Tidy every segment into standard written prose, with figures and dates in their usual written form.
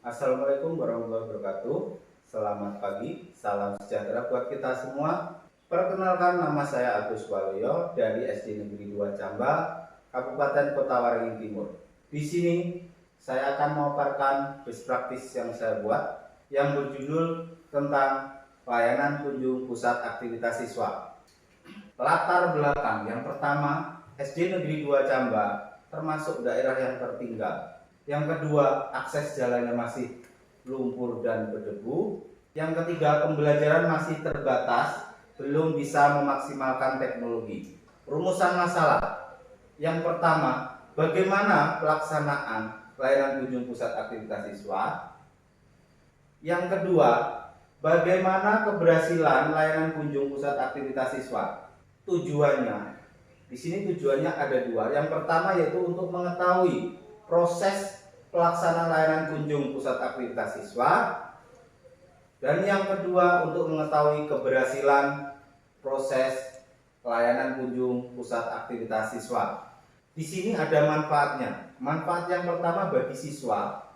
Assalamualaikum warahmatullahi wabarakatuh. Selamat pagi, salam sejahtera buat kita semua. Perkenalkan, nama saya Agus Waluyo dari SD Negeri 2 Camba, Kabupaten Kota Waringin Timur. Di sini saya akan memaparkan best practice yang saya buat yang berjudul tentang pelayanan kunjung pusat aktivitas siswa. Latar belakang yang pertama, SD Negeri 2 Camba termasuk daerah yang tertinggal. Yang kedua, akses jalannya masih lumpur dan berdebu. Yang ketiga, pembelajaran masih terbatas, belum bisa memaksimalkan teknologi. Rumusan masalah. Yang pertama, bagaimana pelaksanaan pelayanan kunjung pusat aktivitas siswa? Yang kedua, bagaimana keberhasilan layanan kunjung pusat aktivitas siswa? Tujuannya, di sini tujuannya ada dua. Yang pertama yaitu untuk mengetahui proses pelaksanaan layanan kunjung pusat aktivitas siswa, dan yang kedua untuk mengetahui keberhasilan proses pelayanan kunjung pusat aktivitas siswa. Di sini ada manfaatnya. Manfaat yang pertama bagi siswa,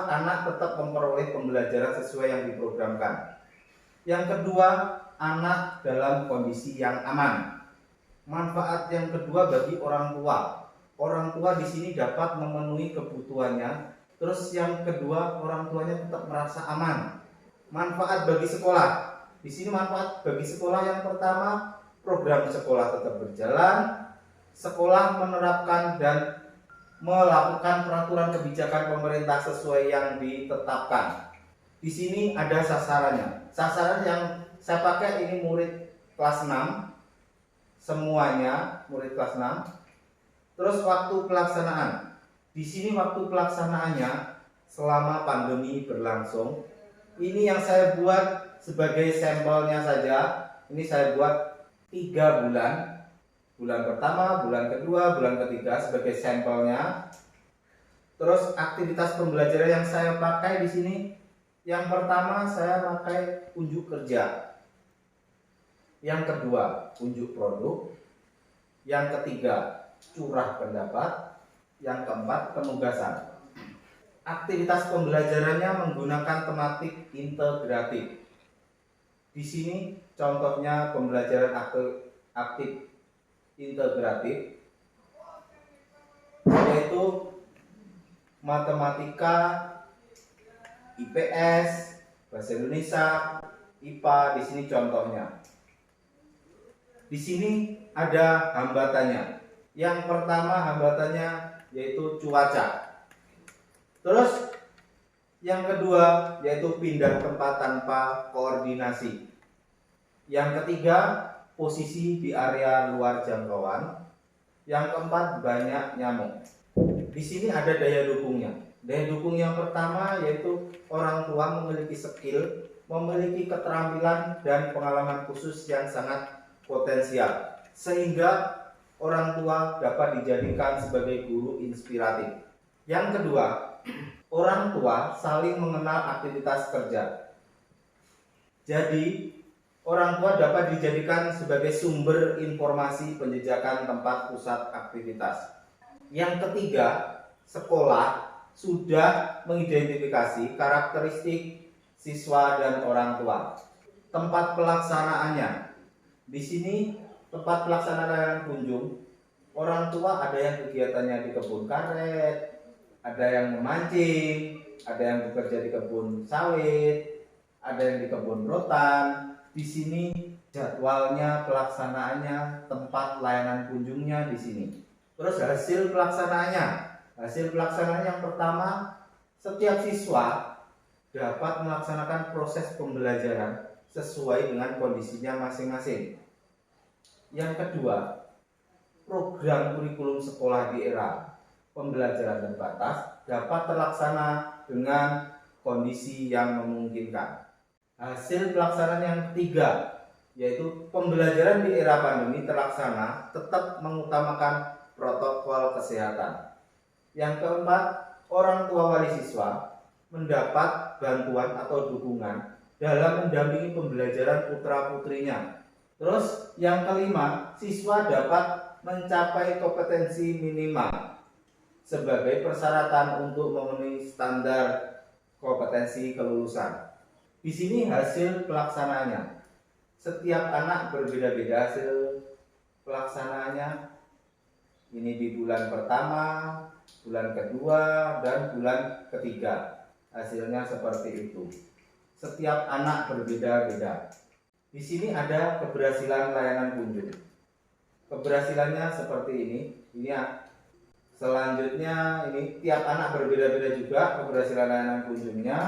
anak tetap memperoleh pembelajaran sesuai yang diprogramkan. Yang kedua, anak dalam kondisi yang aman. Manfaat yang kedua bagi orang tua. Orang tua di sini dapat memenuhi kebutuhannya. Terus yang kedua, orang tuanya tetap merasa aman. Manfaat bagi sekolah. Di sini manfaat bagi sekolah yang pertama, program sekolah tetap berjalan. Sekolah menerapkan dan melakukan peraturan kebijakan pemerintah sesuai yang ditetapkan. Di sini ada sasarannya. Sasaran yang saya pakai ini murid kelas 6. Semuanya murid kelas 6. Terus waktu pelaksanaan. Di sini waktu pelaksanaannya selama pandemi berlangsung. Ini yang saya buat sebagai sampelnya saja. Ini saya buat 3 bulan. Bulan pertama, bulan kedua, bulan ketiga sebagai sampelnya. Terus aktivitas pembelajaran yang saya pakai di sini, yang pertama saya pakai unjuk kerja. Yang kedua, unjuk produk. Yang ketiga, curah pendapat. Yang keempat, penugasan. Aktivitas pembelajarannya menggunakan tematik integratif. Di sini contohnya pembelajaran aktif integratif, yaitu matematika, IPS, bahasa Indonesia, IPA. Di sini contohnya. Di sini ada hambatannya. Yang pertama hambatannya yaitu cuaca. Terus yang kedua yaitu pindah tempat tanpa koordinasi. Yang ketiga, posisi di area luar jangkauan. Yang keempat, banyak nyamuk. Di sini ada daya dukungnya. Daya dukung yang pertama yaitu orang tua memiliki skill, memiliki keterampilan dan pengalaman khusus yang sangat potensial, sehingga orang tua dapat dijadikan sebagai guru inspiratif. Yang kedua, orang tua saling mengenal aktivitas kerja. Jadi, orang tua dapat dijadikan sebagai sumber informasi penjejakan tempat pusat aktivitas. Yang ketiga, sekolah sudah mengidentifikasi karakteristik siswa dan orang tua. Tempat pelaksanaannya. Di sini tempat pelaksanaan layanan kunjung, orang tua ada yang kegiatannya di kebun karet, ada yang memancing, ada yang bekerja di kebun sawit, ada yang di kebun rotan. Di sini jadwalnya, pelaksanaannya, tempat layanan kunjungnya di sini. Terus hasil pelaksanaannya. Hasil pelaksanaan yang pertama, setiap siswa dapat melaksanakan proses pembelajaran sesuai dengan kondisinya masing-masing. Yang kedua, program kurikulum sekolah di era pembelajaran terbatas dapat terlaksana dengan kondisi yang memungkinkan. Hasil pelaksanaan yang ketiga, yaitu pembelajaran di era pandemi terlaksana tetap mengutamakan protokol kesehatan. Yang keempat, orang tua wali siswa mendapat bantuan atau dukungan dalam mendampingi pembelajaran putra-putrinya. Terus yang kelima, siswa dapat mencapai kompetensi minimal. sebagai persyaratan untuk memenuhi standar kompetensi kelulusan. Di sini hasil pelaksanaannya. Setiap anak berbeda-beda hasil pelaksanaannya. Ini di bulan pertama, bulan kedua, dan bulan ketiga. Hasilnya seperti itu. Setiap anak berbeda-beda. Di sini ada keberhasilan layanan kunjung. Keberhasilannya seperti ini. Ini ya. Selanjutnya ini tiap anak berbeda-beda juga keberhasilan layanan kunjungnya.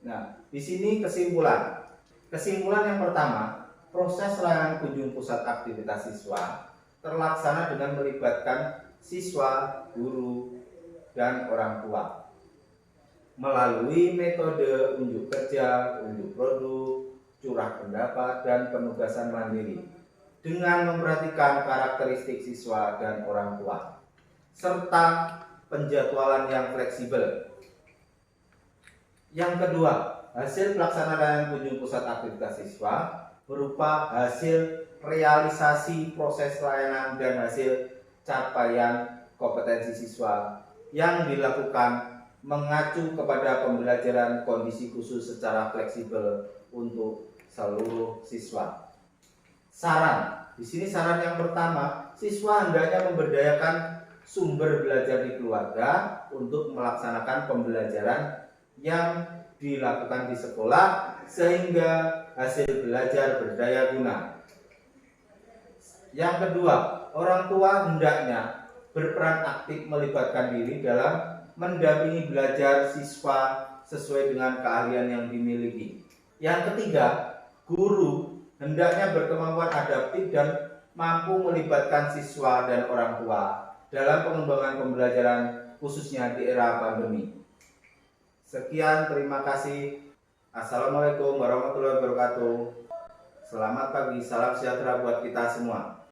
Nah, di sini kesimpulan. Kesimpulan yang pertama, proses layanan kunjung pusat aktivitas siswa terlaksana dengan melibatkan siswa, guru, dan orang tua melalui metode unjuk kerja, unjuk produk, curah pendapat, dan penugasan mandiri dengan memperhatikan karakteristik siswa dan orang tua serta penjadwalan yang fleksibel. Yang kedua, hasil pelaksanaan layanan kunjung pusat aktivitas siswa berupa hasil realisasi proses layanan dan hasil capaian kompetensi siswa yang dilakukan mengacu kepada pembelajaran kondisi khusus secara fleksibel untuk seluruh siswa. Saran, di sini saran yang pertama, siswa hendaknya memberdayakan sumber belajar di keluarga untuk melaksanakan pembelajaran yang dilakukan di sekolah sehingga hasil belajar berdaya guna. Yang kedua, orang tua hendaknya berperan aktif melibatkan diri dalam mendampingi belajar siswa sesuai dengan keahlian yang dimiliki. Yang ketiga, guru hendaknya berkemampuan adaptif dan mampu melibatkan siswa dan orang tua dalam pengembangan pembelajaran khususnya di era pandemi. Sekian, terima kasih. Assalamualaikum warahmatullahi wabarakatuh. Selamat pagi, salam sejahtera buat kita semua.